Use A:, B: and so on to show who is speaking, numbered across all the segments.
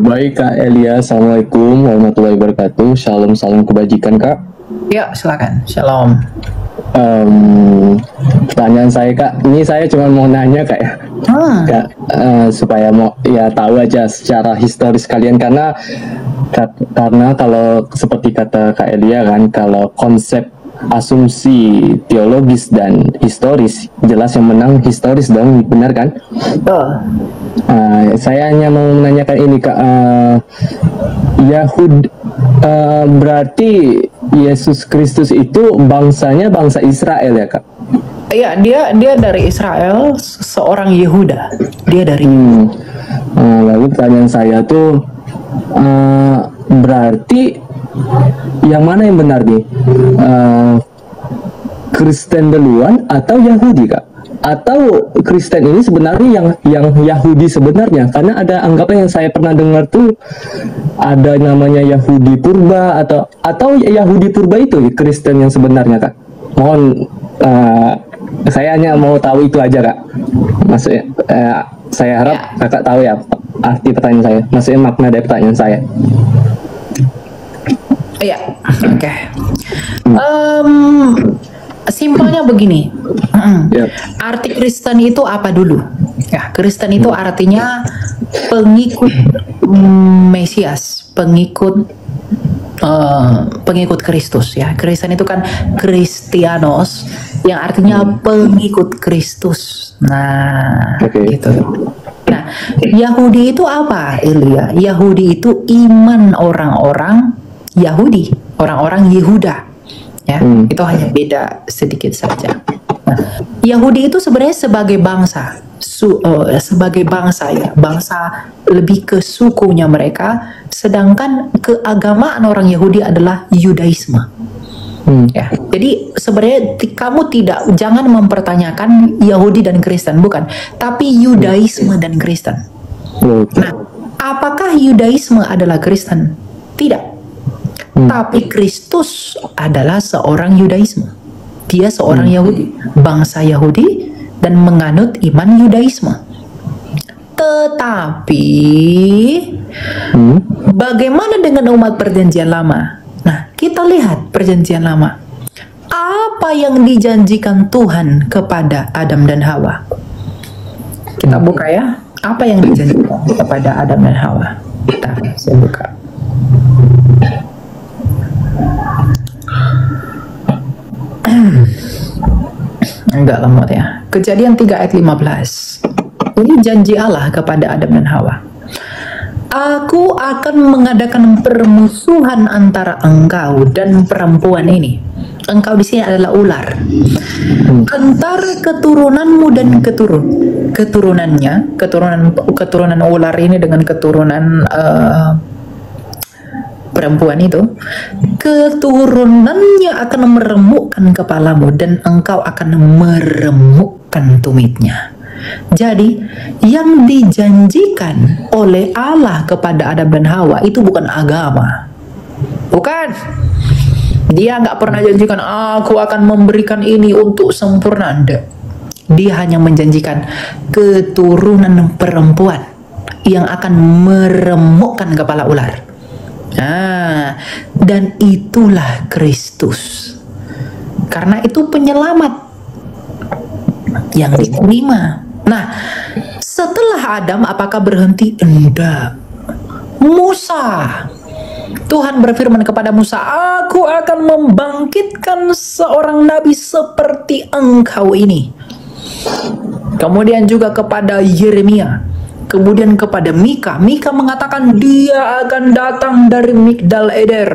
A: Baik Kak Elia, Assalamualaikum warahmatullahi wabarakatuh. Shalom, salam kebajikan Kak.
B: Ya, silakan. Shalom.
A: Pertanyaan saya Kak, ini saya cuma mau nanya Kak ya, Kak, supaya mau ya tahu aja secara historis kalian karena kalau seperti kata Kak Elia kan, kalau konsep asumsi teologis dan historis jelas yang menang historis dong, benar kan? Saya hanya mau menanyakan ini Kak, berarti Yesus Kristus itu bangsanya bangsa Israel ya Kak?
B: Iya, dia dari Israel, seorang Yehuda. Dia dari.
A: Lalu pertanyaan saya tuh, berarti yang mana yang benar nih? Kristen duluan atau Yahudi Kak? Atau Kristen ini sebenarnya yang Yahudi sebenarnya? Karena ada anggapan yang saya pernah dengar tuh ada namanya Yahudi Purba atau Yahudi Purba itu Kristen yang sebenarnya Kak. Mohon, saya hanya mau tahu itu aja Kak. Maksudnya saya harap Kakak tahu ya arti pertanyaan saya. Maksudnya makna dari pertanyaan saya.
B: Iya, oke. Simpelnya begini. Arti Kristen itu apa dulu? Ya, Kristen itu artinya pengikut Mesias, pengikut Kristus ya. Kristen itu kan Kristianos, yang artinya pengikut Kristus. Nah, gitu. Nah, Yahudi itu apa, Ilya? Yahudi itu iman orang-orang Yahudi, orang-orang Yehuda. Ya, itu hanya beda sedikit saja. Nah, Yahudi itu sebenarnya sebagai bangsa, bangsa lebih ke sukunya mereka, sedangkan keagamaan orang Yahudi adalah Yudaisme. Ya, jadi sebenarnya kamu jangan mempertanyakan Yahudi dan Kristen, bukan, tapi Yudaisme dan Kristen. Nah, apakah Yudaisme adalah Kristen? Tidak. Tapi Kristus adalah seorang Yudaisme. Dia seorang Yahudi, bangsa Yahudi, dan menganut iman Yudaisme. Tetapi bagaimana dengan umat perjanjian lama? Nah, kita lihat perjanjian lama. Apa yang dijanjikan Tuhan kepada Adam dan Hawa? Kita buka ya. Apa yang dijanjikan kepada Adam dan Hawa? Saya buka. Enggak lemot ya. Kejadian 3 ayat 15. Ini janji Allah kepada Adam dan Hawa. Aku akan mengadakan permusuhan antara engkau dan perempuan ini. Engkau di sini adalah ular. Antara keturunanmu dan keturunan ular ini dengan keturunan perempuan itu, keturunannya akan meremukkan kepalamu dan engkau akan meremukkan tumitnya. Jadi yang dijanjikan oleh Allah kepada Adam dan Hawa itu bukan agama, bukan. Dia nggak pernah janjikan aku akan memberikan ini untuk sempurna. Enggak. Dia hanya menjanjikan keturunan perempuan yang akan meremukkan kepala ular. Dan itulah Kristus. Karena itu penyelamat yang diterima. Nah, setelah Adam apakah berhenti? Enggak. Musa, Tuhan berfirman kepada Musa, aku akan membangkitkan seorang nabi seperti engkau ini. Kemudian juga kepada Yeremia, kemudian kepada Mika. Mika mengatakan dia akan datang dari Migdal Eder,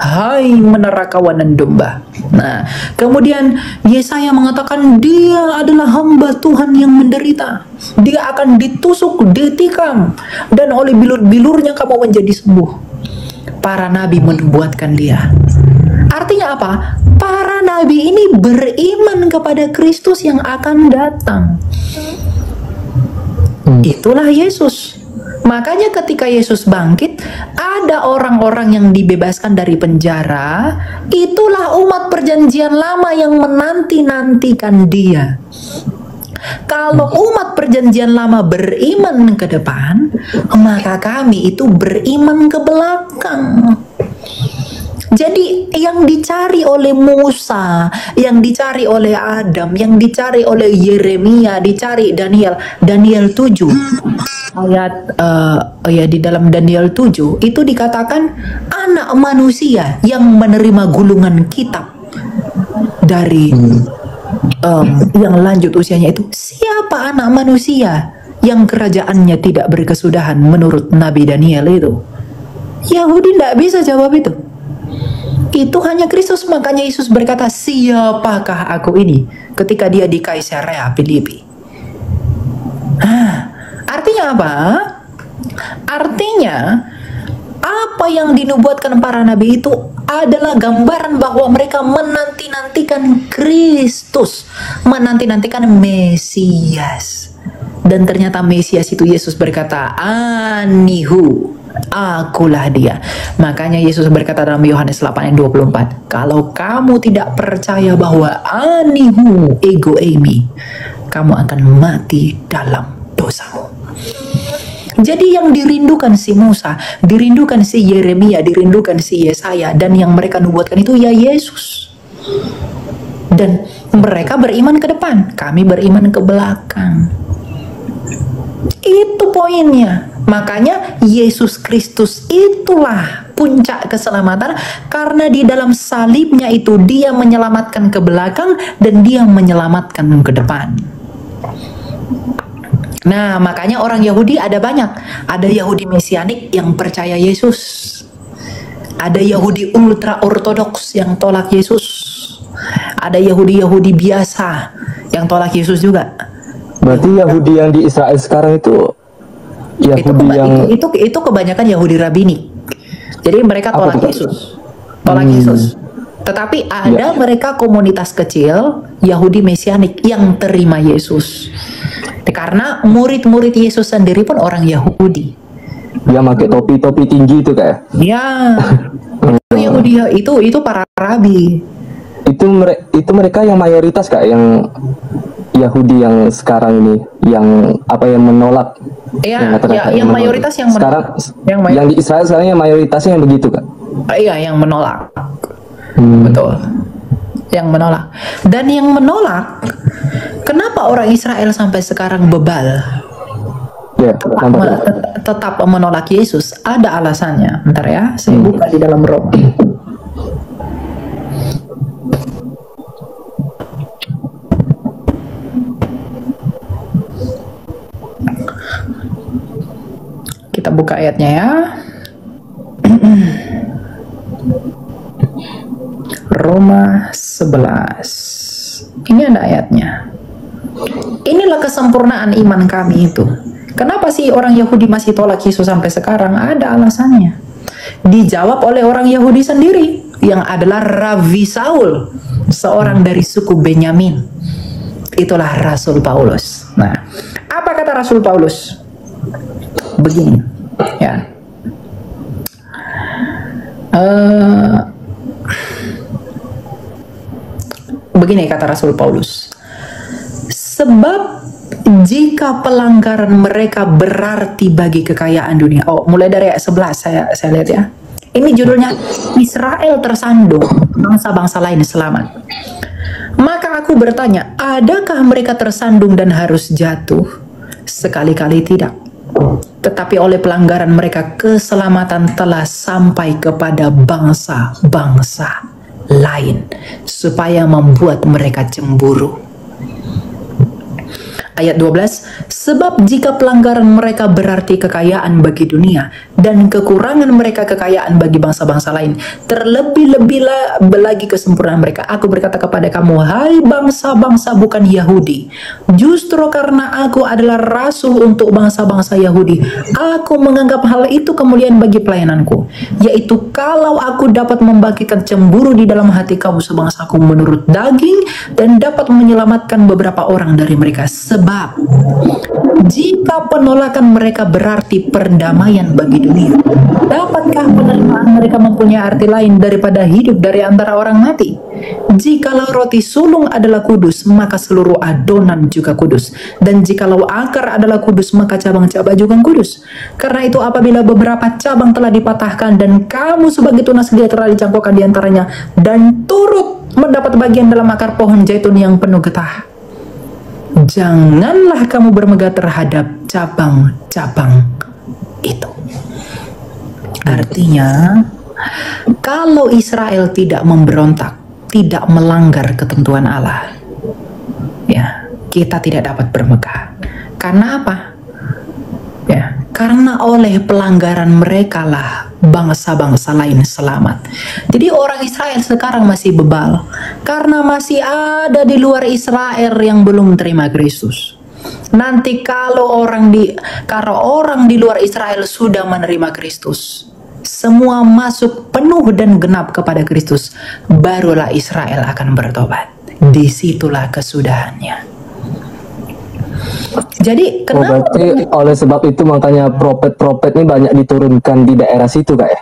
B: hai menara kawanan domba. Nah, kemudian Yesaya mengatakan dia adalah hamba Tuhan yang menderita. Dia akan ditusuk, ditikam, dan oleh bilur-bilurnya kamu menjadi sembuh. Para nabi menubuatkan dia. Artinya apa? Para nabi ini beriman kepada Kristus yang akan datang. Itulah Yesus. Makanya ketika Yesus bangkit, ada orang-orang yang dibebaskan dari penjara. Itulah umat perjanjian lama yang menanti-nantikan dia. Kalau umat perjanjian lama beriman ke depan, maka kami itu beriman ke belakang. Jadi yang dicari oleh Musa, yang dicari oleh Adam, yang dicari oleh Yeremia, dicari Daniel 7 ayat ya di dalam Daniel 7 itu dikatakan anak manusia yang menerima gulungan kitab dari yang lanjut usianya itu. Siapa anak manusia yang kerajaannya tidak berkesudahan menurut Nabi Daniel itu? Yahudi tidak bisa jawab itu. Itu hanya Kristus. Makanya Yesus berkata, siapakah aku ini, ketika dia di Kaisarea Filipi. Artinya apa? Artinya apa yang dinubuatkan para nabi itu adalah gambaran bahwa mereka menanti-nantikan Kristus, menanti-nantikan Mesias. Dan ternyata Mesias itu Yesus berkata, Anihu, akulah dia. Makanya Yesus berkata dalam Yohanes 8 ayat 24, kalau kamu tidak percaya bahwa Anihu ego eimi, kamu akan mati dalam dosamu. Jadi yang dirindukan si Musa, dirindukan si Yeremia, dirindukan si Yesaya, dan yang mereka nubuatkan itu ya Yesus. Dan mereka beriman ke depan, kami beriman ke belakang. Itu poinnya. Makanya Yesus Kristus itulah puncak keselamatan, karena di dalam salibnya itu dia menyelamatkan ke belakang dan dia menyelamatkan ke depan. Nah, makanya orang Yahudi ada banyak. Ada Yahudi Mesianik yang percaya Yesus. Ada Yahudi ultra ortodoks yang tolak Yesus. Ada Yahudi biasa yang tolak Yesus juga.
A: Berarti Yahudi yang di Israel sekarang itu Yahudi
B: itu kebanyakan Yahudi Rabini. Jadi mereka tolak Yesus. Tolak Yesus. Tetapi ada mereka komunitas kecil Yahudi Mesianik yang terima Yesus. Karena murid-murid Yesus sendiri pun orang Yahudi.
A: Dia pakai topi-topi tinggi itu kayak.
B: Ya. Itu Yahudi, itu para rabi.
A: Itu mereka yang mayoritas Kak, yang Yahudi yang sekarang ini yang menolak.
B: Iya, yang mayoritas yang
A: sekarang yang di Israel sekarang yang mayoritasnya yang begitu Kak.
B: Iya, yang menolak. Betul. Yang menolak. Dan yang menolak, kenapa orang Israel sampai sekarang bebal? Tetap menolak Yesus. Ada alasannya. Bentar ya, saya buka di dalam Roma. Kita buka ayatnya ya. Roma 11. Ini ada ayatnya. Inilah kesempurnaan iman kami itu. Kenapa sih orang Yahudi masih tolak Yesus sampai sekarang? Ada alasannya. Dijawab oleh orang Yahudi sendiri yang adalah Rabi Saul, seorang dari suku Benyamin. Itulah Rasul Paulus. Nah, apa kata Rasul Paulus? Begini, ya. Begini kata Rasul Paulus, sebab jika pelanggaran mereka berarti bagi kekayaan dunia. Mulai dari ayat 11 saya lihat ya. Ini judulnya Israel tersandung, bangsa-bangsa lain selamat. Maka aku bertanya, adakah mereka tersandung dan harus jatuh? Sekali-kali tidak. Tetapi oleh pelanggaran mereka keselamatan telah sampai kepada bangsa-bangsa lain, supaya membuat mereka cemburu. Ayat 12, sebab jika pelanggaran mereka berarti kekayaan bagi dunia dan kekurangan mereka kekayaan bagi bangsa-bangsa lain, terlebih-lebih lagi kesempurnaan mereka. Aku berkata kepada kamu, hai bangsa-bangsa bukan Yahudi, justru karena aku adalah rasul untuk bangsa-bangsa Yahudi, aku menganggap hal itu kemuliaan bagi pelayananku, yaitu kalau aku dapat membagikan cemburu di dalam hati kamu sebangsaku menurut daging dan dapat menyelamatkan beberapa orang dari mereka. Sebab Sebab jika penolakan mereka berarti perdamaian bagi dunia, dapatkah penerimaan mereka mempunyai arti lain daripada hidup dari antara orang mati? Jikalau roti sulung adalah kudus, maka seluruh adonan juga kudus. Dan jikalau akar adalah kudus, maka cabang-cabang juga kudus. Karena itu apabila beberapa cabang telah dipatahkan dan kamu sebagai tunas dia telah dicangkokkan di antaranya dan turut mendapat bagian dalam akar pohon zaitun yang penuh getah, janganlah kamu bermegah terhadap cabang-cabang itu. Artinya, kalau Israel tidak memberontak, tidak melanggar ketentuan Allah, ya, kita tidak dapat bermegah. Karena apa? Ya, karena oleh pelanggaran mereka lah bangsa-bangsa lain selamat. Jadi orang Israel sekarang masih bebal karena masih ada di luar Israel yang belum terima Kristus. Nanti kalau orang di luar Israel sudah menerima Kristus, semua masuk penuh dan genap kepada Kristus, barulah Israel akan bertobat. Disitulah kesudahannya. Jadi kenapa?
A: Berarti oleh sebab itu makanya propet-propet ini banyak diturunkan di daerah situ, Kak, ya?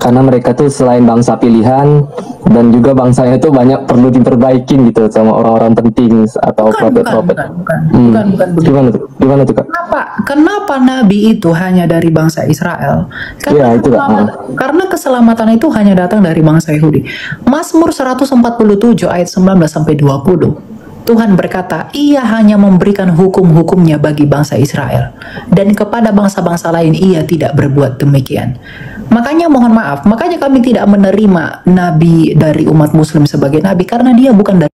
A: Karena mereka tuh selain bangsa pilihan dan juga bangsanya tuh banyak perlu diperbaikin gitu sama orang-orang penting atau propet-propet.
B: Bukan.
A: Gimana tuh, Kak?
B: Kenapa nabi itu hanya dari bangsa Israel?
A: Iya, itu, Kak.
B: Karena keselamatan itu hanya datang dari bangsa Yahudi. Mazmur 147 ayat 19 sampai 20. Tuhan berkata, Ia hanya memberikan hukum-hukumnya bagi bangsa Israel, dan kepada bangsa-bangsa lain Ia tidak berbuat demikian. Makanya mohon maaf, makanya kami tidak menerima nabi dari umat muslim sebagai nabi, karena dia bukan dari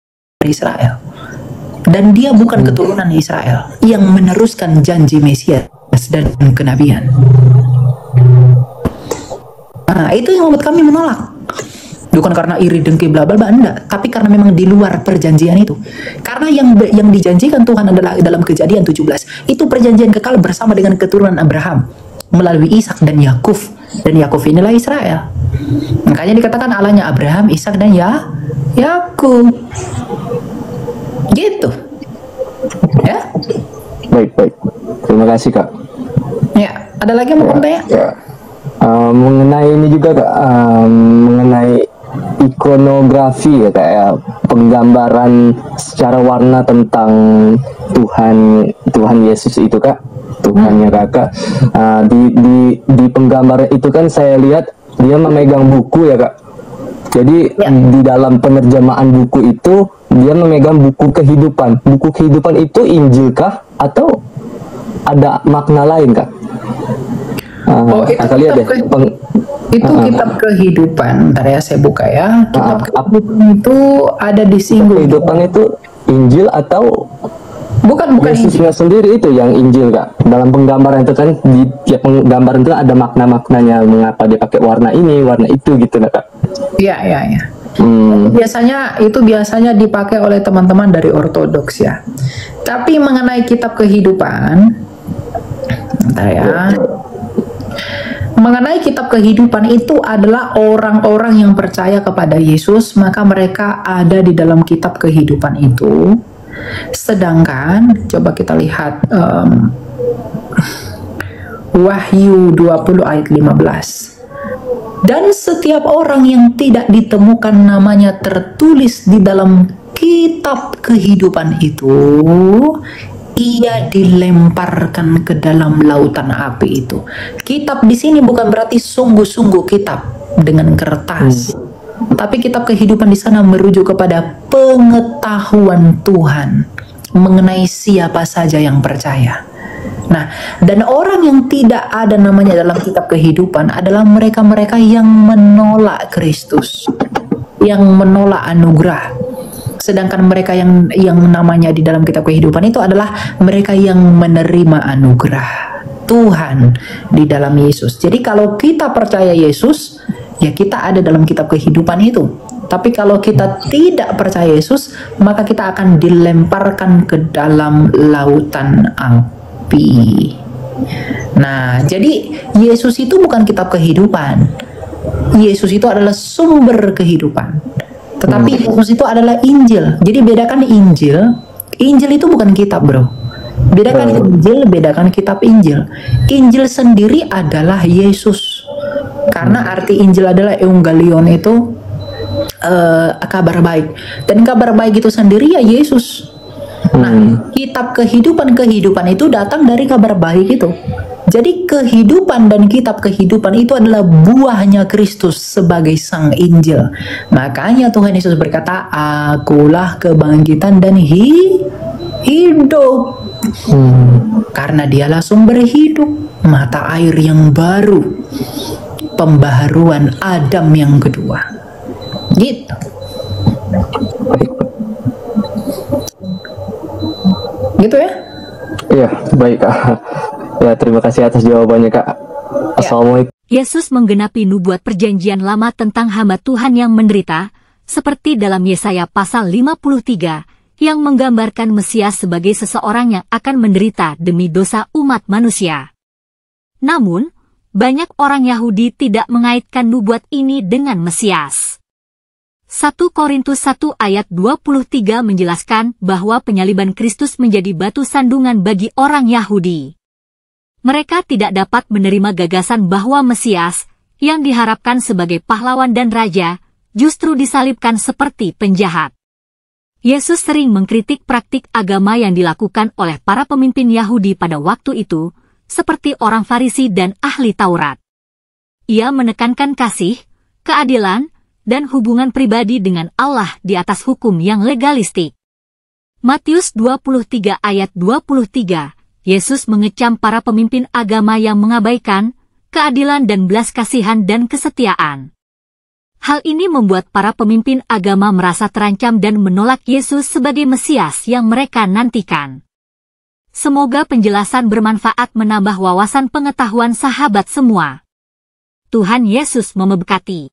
B: Israel. Dan dia bukan keturunan Israel yang meneruskan janji Mesias dan kenabian. Nah, itu yang membuat kami menolak. Bukan karena iri dengki bla bla bla, enggak, tapi karena memang di luar perjanjian itu. Karena yang dijanjikan Tuhan adalah dalam Kejadian 17, itu perjanjian kekal bersama dengan keturunan Abraham melalui Ishak dan Yakub, dan Yakub inilah Israel. Makanya dikatakan Allahnya Abraham, Ishak dan Yakub. Gitu. Ya.
A: Baik. Terima kasih, Kak.
B: Ya, ada lagi yang mau bertanya?
A: Ya. Mengenai ini juga, Kak, mengenai ikonografi ya, kayak penggambaran secara warna tentang Tuhan Yesus itu, Kak, Tuhannya Kakak. Di penggambaran itu kan saya lihat dia memegang buku ya, Kak. Jadi di dalam penerjemahan buku itu dia memegang buku kehidupan. Buku kehidupan itu Injil kah atau ada makna lain, Kak?
B: Itu kitab kehidupan. Ntar ya saya buka ya. Kitab kehidupan itu ada di sini.
A: Kehidupan itu Injil atau
B: bukan
A: Yesusnya sendiri itu yang Injil, Kak? Dalam penggambaran itu kan di tiap penggambaran itu ada makna-maknanya, mengapa dia pakai warna ini, warna itu gitu, Kak?
B: Iya. Itu biasanya dipakai oleh teman-teman dari Ortodoks ya. Tapi mengenai kitab kehidupan, ntar ya. Mengenai kitab kehidupan itu adalah orang-orang yang percaya kepada Yesus, maka mereka ada di dalam kitab kehidupan itu. Sedangkan coba kita lihat Wahyu 20 ayat 15. Dan setiap orang yang tidak ditemukan namanya tertulis di dalam kitab kehidupan itu, ia dilemparkan ke dalam lautan api itu. Kitab di sini bukan berarti sungguh-sungguh kitab dengan kertas, tapi kitab kehidupan di sana merujuk kepada pengetahuan Tuhan mengenai siapa saja yang percaya. Nah, dan orang yang tidak ada namanya dalam kitab kehidupan adalah mereka-mereka yang menolak Kristus, yang menolak anugerah. Sedangkan mereka yang namanya di dalam kitab kehidupan itu adalah mereka yang menerima anugerah Tuhan di dalam Yesus. Jadi kalau kita percaya Yesus, ya kita ada dalam kitab kehidupan itu. Tapi kalau kita tidak percaya Yesus, maka kita akan dilemparkan ke dalam lautan api. Nah, jadi Yesus itu bukan kitab kehidupan. Yesus itu adalah sumber kehidupan. Tetapi Yesus itu adalah Injil. Jadi bedakan Injil. Injil itu bukan kitab, bro. Bedakan Injil, bedakan kitab Injil. Injil sendiri adalah Yesus. Karena arti Injil adalah Evangelion, itu kabar baik. Dan kabar baik itu sendiri ya Yesus. Nah, kitab kehidupan itu datang dari kabar baik itu. Jadi kehidupan dan kitab kehidupan itu adalah buahnya Kristus sebagai sang Injil. Makanya Tuhan Yesus berkata, akulah kebangkitan dan hidup. Karena dialah sumber hidup, mata air yang baru, pembaharuan Adam yang kedua. Gitu. Gitu ya?
A: Iya, baik Kak. Ya, terima kasih atas jawabannya Kak. Assalamualaikum.
C: Yesus menggenapi nubuat perjanjian lama tentang hamba Tuhan yang menderita, seperti dalam Yesaya pasal 53, yang menggambarkan Mesias sebagai seseorang yang akan menderita demi dosa umat manusia. Namun, banyak orang Yahudi tidak mengaitkan nubuat ini dengan Mesias. 1 Korintus 1 ayat 23 menjelaskan bahwa penyaliban Kristus menjadi batu sandungan bagi orang Yahudi. Mereka tidak dapat menerima gagasan bahwa Mesias, yang diharapkan sebagai pahlawan dan raja, justru disalibkan seperti penjahat. Yesus sering mengkritik praktik agama yang dilakukan oleh para pemimpin Yahudi pada waktu itu, seperti orang Farisi dan ahli Taurat. Ia menekankan kasih, keadilan, dan hubungan pribadi dengan Allah di atas hukum yang legalistik. Matius 23 ayat 23, Yesus mengecam para pemimpin agama yang mengabaikan keadilan dan belas kasihan dan kesetiaan. Hal ini membuat para pemimpin agama merasa terancam dan menolak Yesus sebagai Mesias yang mereka nantikan. Semoga penjelasan bermanfaat menambah wawasan pengetahuan sahabat semua. Tuhan Yesus memberkati.